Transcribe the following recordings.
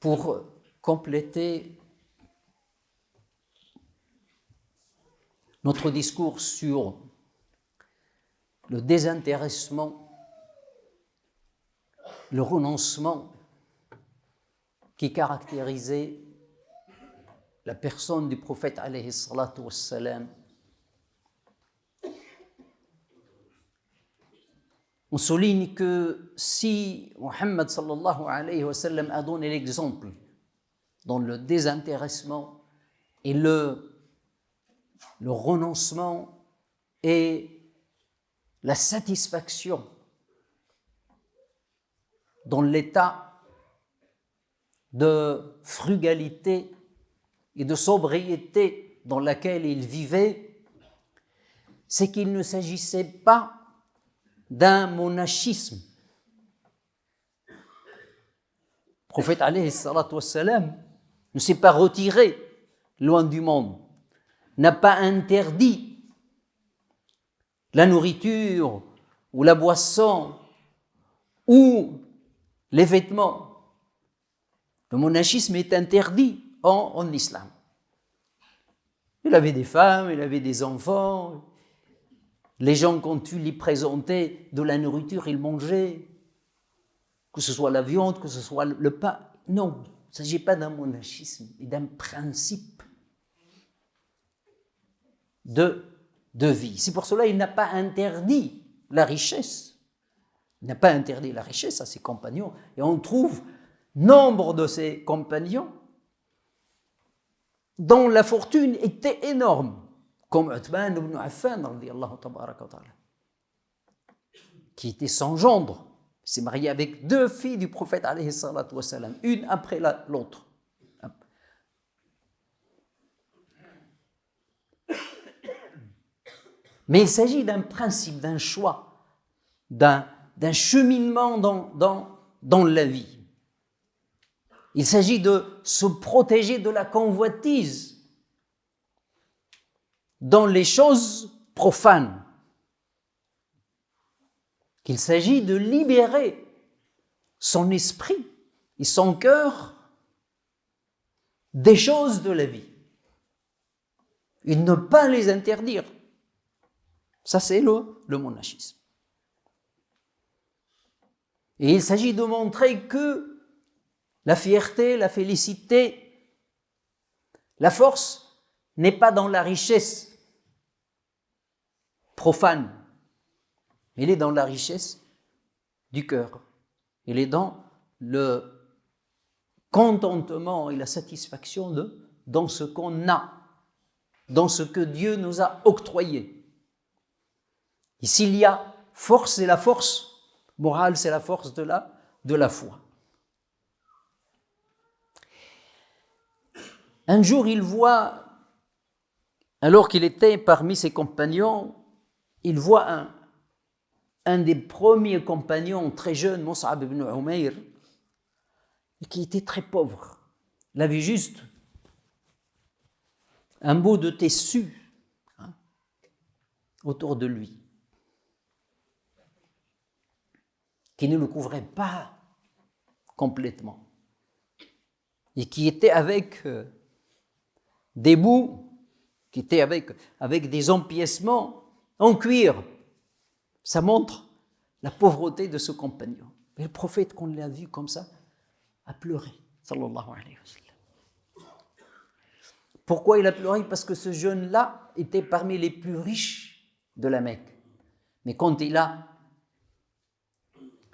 pour compléter notre discours sur le désintéressement, le renoncement qui caractérisait la personne du prophète alayhi salatu wassalam. On souligne que si Muhammad sallallahu alayhi wa sallam a donné l'exemple dans le désintéressement et le renoncement et la satisfaction dans l'état de frugalité et de sobriété dans laquelle il vivait, c'est qu'il ne s'agissait pas d'un monachisme. Le prophète alayhi salatu wassalam ne s'est pas retiré loin du monde, n'a pas interdit la nourriture ou la boisson ou les vêtements. Le monachisme est interdit en islam. Il avait des femmes, il avait des enfants. Les gens, quand tu lui présentais de la nourriture, ils mangeaient. Que ce soit la viande, que ce soit le pain. Non, il ne s'agit pas d'un monachisme, mais d'un principe de vie. C'est pour cela qu'il n'a pas interdit la richesse. Il n'a pas interdit la richesse à ses compagnons. Et on trouve nombre de ses compagnons dont la fortune était énorme, comme Uthman ibn Affan, qui était sans gendre. Il s'est marié avec 2 filles du prophète, alayhi salatu wassalam, une après l'autre. Mais il s'agit d'un principe, d'un choix, d'un cheminement dans la vie. Il s'agit de se protéger de la convoitise dans les choses profanes. Qu'il s'agit de libérer son esprit et son cœur des choses de la vie. Et ne pas les interdire. Ça, c'est le monachisme. Et il s'agit de montrer que la fierté, la félicité, la force n'est pas dans la richesse profane. Elle est dans la richesse du cœur. Elle est dans le contentement et la satisfaction dans ce qu'on a, dans ce que Dieu nous a octroyé. Et s'il y a force, c'est la force morale, c'est la force de la foi. Un jour, il voit, alors qu'il était parmi ses compagnons, il voit un des premiers compagnons très jeunes, Mus'ab ibn Umayr, qui était très pauvre. Il avait juste un bout de tissu autour de lui, qui ne le couvrait pas complètement, et qui était avec des bouts, qui étaient avec des empiècements en cuir. Ça montre la pauvreté de ce compagnon. Et le prophète, quand l'a vu comme ça, a pleuré, sallallahu alayhi wa sallam. Pourquoi il a pleuré? Parce que ce jeune-là était parmi les plus riches de la Mecque. Mais quand il a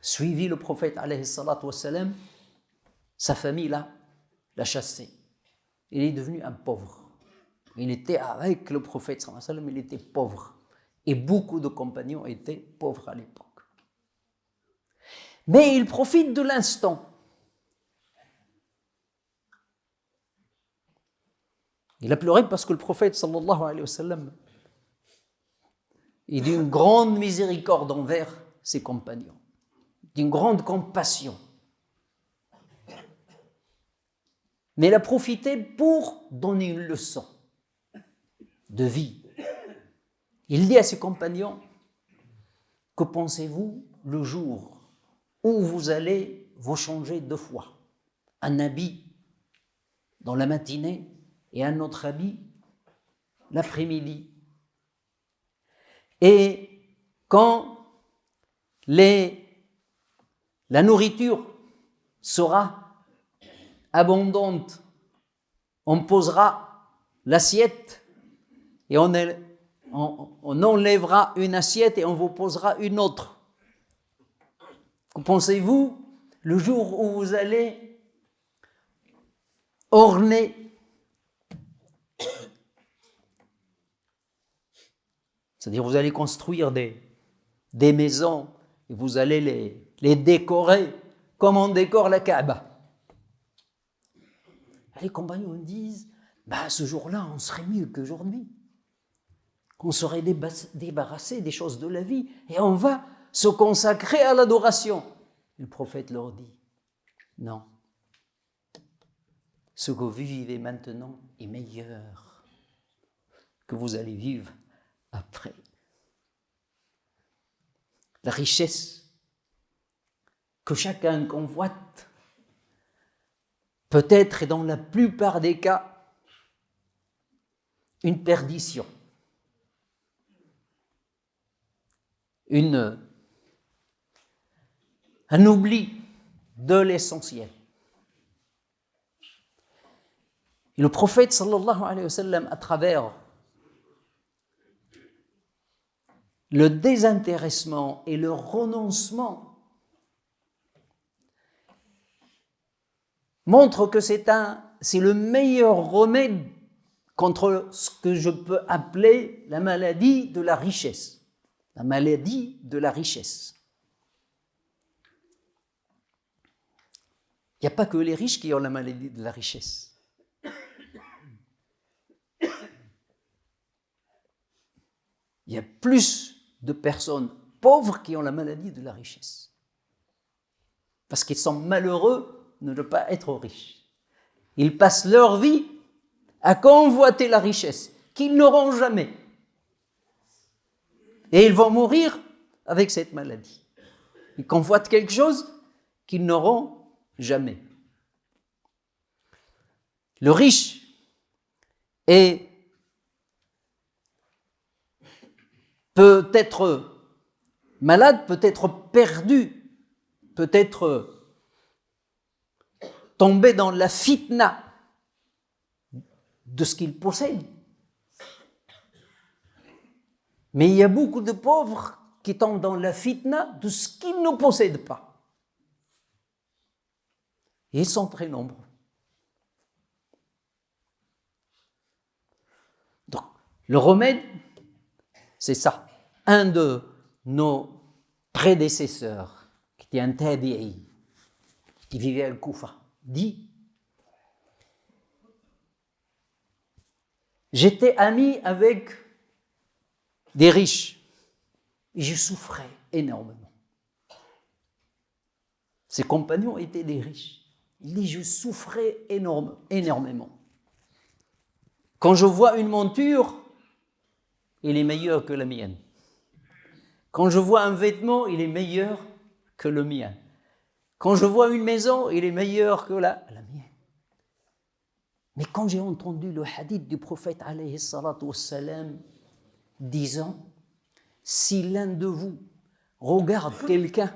suivi le prophète, alayhi salatu wassalam, sa famille l'a chassé. Il est devenu un pauvre. Il était avec le prophète, sallallahu alayhi wa sallam, il était pauvre. Et beaucoup de compagnons étaient pauvres à l'époque. Mais il profite de l'instant. Il a pleuré parce que le prophète, sallallahu alayhi wa sallam, est d'une grande miséricorde envers ses compagnons, d'une grande compassion. Mais il a profité pour donner une leçon de vie. Il dit à ses compagnons: que pensez-vous le jour où vous allez vous changer de foi? un habit dans la matinée et un autre habit l'après-midi. Et quand la nourriture sera abondante, on posera l'assiette et on enlèvera une assiette et on vous posera une autre. Que pensez-vous le jour où vous allez orner, c'est-à-dire vous allez construire des maisons et vous allez les décorer comme on décore la Kaaba. Les compagnons disent, ce jour-là, on serait mieux qu'aujourd'hui. On serait débarrassé des choses de la vie et on va se consacrer à l'adoration. Le prophète leur dit, non, ce que vous vivez maintenant est meilleur que vous allez vivre après. La richesse que chacun convoite peut être, et dans la plupart des cas, une perdition, un oubli de l'essentiel. Et le prophète sallallahu alayhi wa sallam, à travers le désintéressement et le renoncement, montre que c'est le meilleur remède contre ce que je peux appeler la maladie de la richesse. La maladie de la richesse. Il n'y a pas que les riches qui ont la maladie de la richesse. Il y a plus de personnes pauvres qui ont la maladie de la richesse. Parce qu'ils sont malheureux de ne pas être riches. Ils passent leur vie à convoiter la richesse qu'ils n'auront jamais. Et ils vont mourir avec cette maladie. Ils convoitent quelque chose qu'ils n'auront jamais. Le riche peut être malade, peut être perdu, peut être tombé dans la fitna de ce qu'il possède. Mais il y a beaucoup de pauvres qui tombent dans la fitna de ce qu'ils ne possèdent pas. Et ils sont très nombreux. Donc, le remède, c'est ça. Un de nos prédécesseurs, qui était un tabi'i, qui vivait à Al-Koufa, dit: j'étais ami avec des riches et je souffrais énormément. Ses compagnons étaient des riches. Il dit: je souffrais énormément. Quand je vois une monture, il est meilleur que la mienne. Quand je vois un vêtement, il est meilleur que le mien. Quand je vois une maison, il est meilleur que la mienne. Mais quand j'ai entendu le hadith du prophète alayhi salatu wassalam disant: si l'un de vous regarde quelqu'un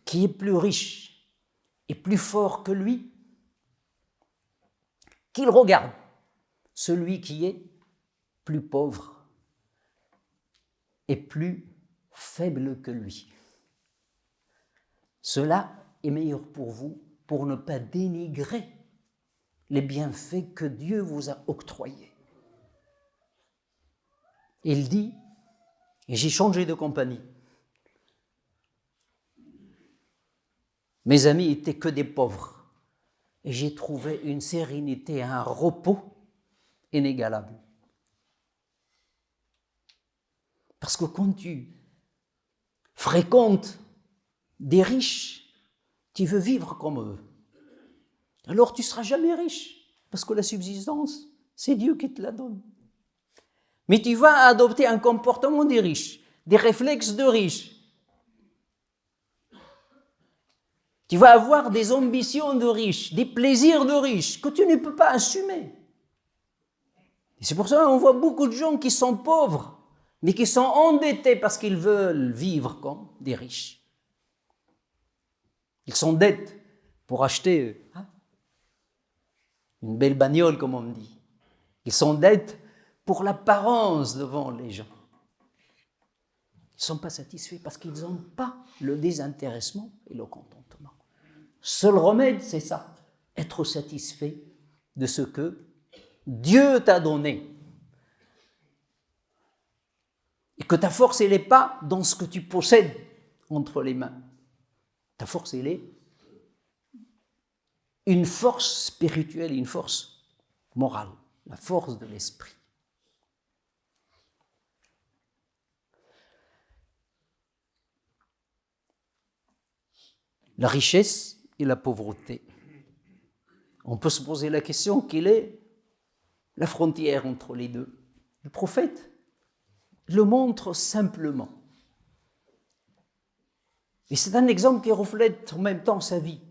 qui est plus riche et plus fort que lui, qu'il regarde celui qui est plus pauvre et plus faible que lui. Cela est meilleur pour vous pour ne pas dénigrer les bienfaits que Dieu vous a octroyés. Il dit, et j'ai changé de compagnie. Mes amis étaient que des pauvres. Et j'ai trouvé une sérénité, un repos inégalable. Parce que quand tu fréquentes des riches, tu veux vivre comme eux. Alors tu ne seras jamais riche, parce que la subsistance, c'est Dieu qui te la donne. Mais tu vas adopter un comportement des riches, des réflexes de riches. Tu vas avoir des ambitions de riche, des plaisirs de riche que tu ne peux pas assumer. Et c'est pour ça qu'on voit beaucoup de gens qui sont pauvres, mais qui sont endettés parce qu'ils veulent vivre comme des riches. Ils s'endettent pour acheter une belle bagnole, comme on me dit. Ils s'endettent pour l'apparence devant les gens. Ils ne sont pas satisfaits parce qu'ils n'ont pas le désintéressement et le contentement. Seul remède, c'est ça, être satisfait de ce que Dieu t'a donné. Et que ta force, elle n'est pas dans ce que tu possèdes entre les mains. Ta force, elle est une force spirituelle, une force morale, la force de l'esprit. La richesse et la pauvreté. On peut se poser la question, quelle est la frontière entre les deux? Le prophète le montre simplement. Et c'est un exemple qui reflète en même temps sa vie.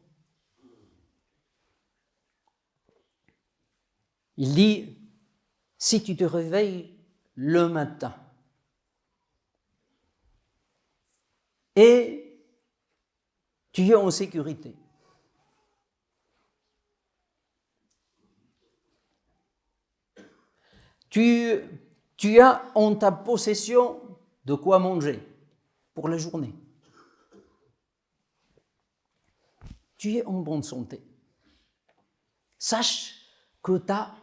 Il dit, si tu te réveilles le matin et tu es en sécurité, tu as en ta possession de quoi manger pour la journée. Tu es en bonne santé. Sache que tu as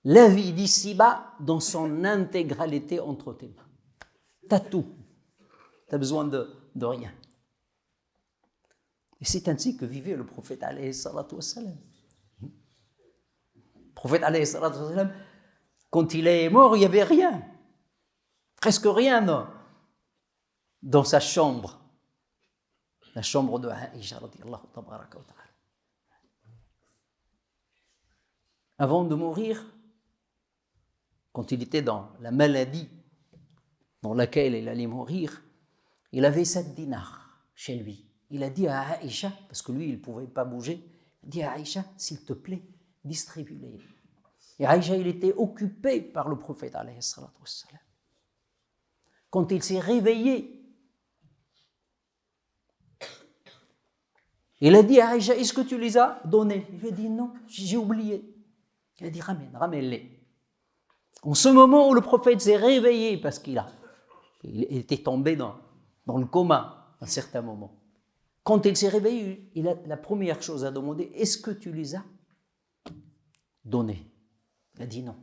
la vie d'ici-bas dans son intégralité entre tes mains. Tu as tout. Tu as besoin de rien. Et c'est ainsi que vivait le prophète alayhi salatu wassalam. Le prophète alayhi salatu wassalam, quand il est mort, il n'y avait rien. Presque rien dans sa chambre. La chambre de Aïcha radiyallahu tabaraka wa ta'ala. Avant de mourir, quand il était dans la maladie dans laquelle il allait mourir, il avait 7 dinars chez lui. Il a dit à Aïcha, parce que lui, il ne pouvait pas bouger, il a dit à Aïcha, s'il te plaît, distribue-les. Et Aïcha, il était occupé par le prophète, alayhi salatu wassalam. Quand il s'est réveillé, il a dit à Aïcha, est-ce que tu les as donnés? Il a dit non, j'ai oublié. Il a dit ramène-les. En ce moment où le prophète s'est réveillé, parce qu'il était tombé dans le coma à un certain moment, quand il s'est réveillé, la première chose à demander, est-ce que tu les as donnés? Il a dit non.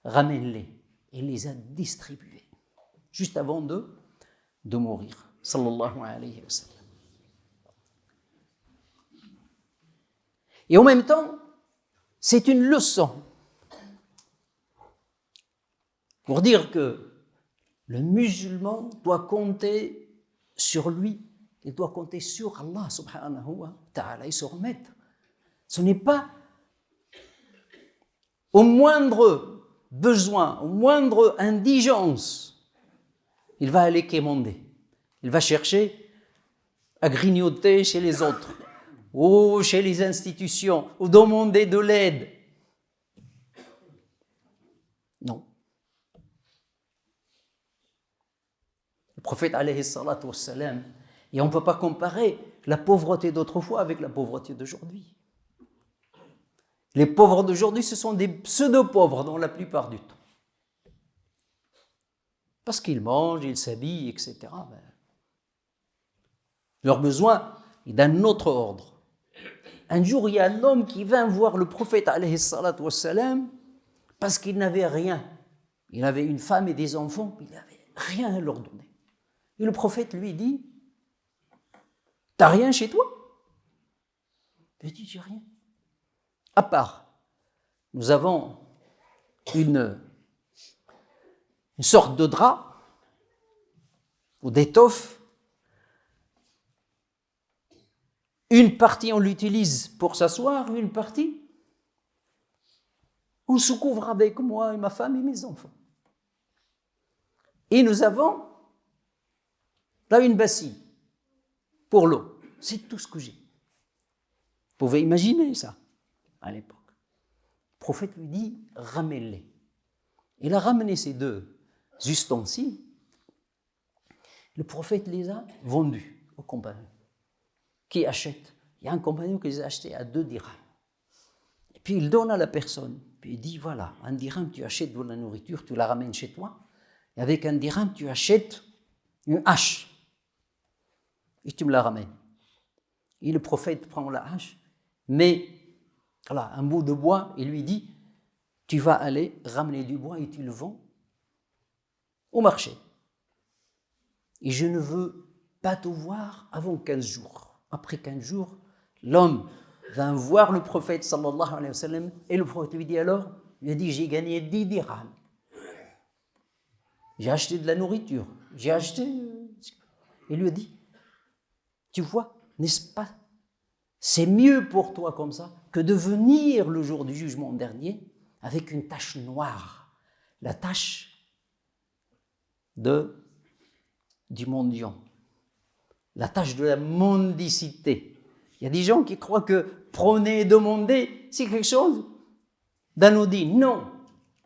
Ramène-les. Il les a distribués, juste avant de mourir. Sallallahu alayhi wa sallam. Et en même temps, c'est une leçon pour dire que le musulman doit compter sur lui, il doit compter sur Allah subhanahu wa ta'ala et se remettre. Ce n'est pas au moindre besoin, au moindre indigence, il va aller quémander. Il va chercher à grignoter chez les autres, ou chez les institutions, ou demander de l'aide. Non. Le prophète alayhi salatu wassalam, et on ne peut pas comparer la pauvreté d'autrefois avec la pauvreté d'aujourd'hui. Les pauvres d'aujourd'hui, ce sont des pseudo-pauvres dans la plupart du temps. Parce qu'ils mangent, ils s'habillent, etc. Leur besoin est d'un autre ordre. Un jour, il y a un homme qui vint voir le prophète alayhi salatu wassalam parce qu'il n'avait rien. Il avait une femme et des enfants, il n'avait rien à leur donner. Et le prophète lui dit, « T'as rien chez toi ?» Il dit, « J'ai rien. À part, nous avons une sorte de drap ou d'étoffe. Une partie, on l'utilise pour s'asseoir, une partie, on se couvre avec moi et ma femme et mes enfants. Et nous avons là une bassine pour l'eau. c'est tout ce que j'ai. Vous pouvez imaginer ça à l'époque. Le prophète lui dit, ramène-les. Il a ramené ces deux ustensiles. Le prophète les a vendus aux compagnons. Qui achète? Il y a un compagnon qui les a achetés à 2 dirhams. Et puis il donne à la personne. Puis il dit, voilà, 1 dirham, tu achètes de la nourriture, tu la ramènes chez toi. Et avec 1 dirham, tu achètes une hache. Et tu me la ramènes. Et le prophète prend la hache, met voilà, un bout de bois et lui dit, tu vas aller ramener du bois et tu le vends au marché. Et je ne veux pas te voir avant 15 jours. Après 15 jours, l'homme vint voir le prophète sallallahu alayhi wa sallam et le prophète lui dit alors, il a dit, j'ai gagné 10 dirhams. J'ai acheté de la nourriture. J'ai acheté... Il lui a dit, tu vois, n'est-ce pas, c'est mieux pour toi comme ça que de venir le jour du jugement dernier avec une tache noire, la tache du mendiant, la tache de la mendicité. Il y a des gens qui croient que prôner et demander, c'est quelque chose d'anodin. Non,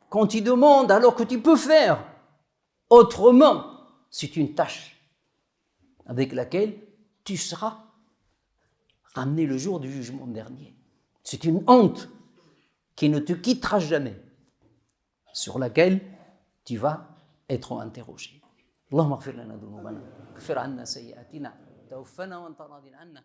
quand tu demandes alors que tu peux faire autrement, c'est une tâche avec laquelle tu seras ramené le jour du jugement dernier. C'est une honte qui ne te quittera jamais, sur laquelle tu vas être interrogé. Allahumma ighfir lana dhunubana, ighfir anna sayyi'atina, tawaffana wa anta radin anna.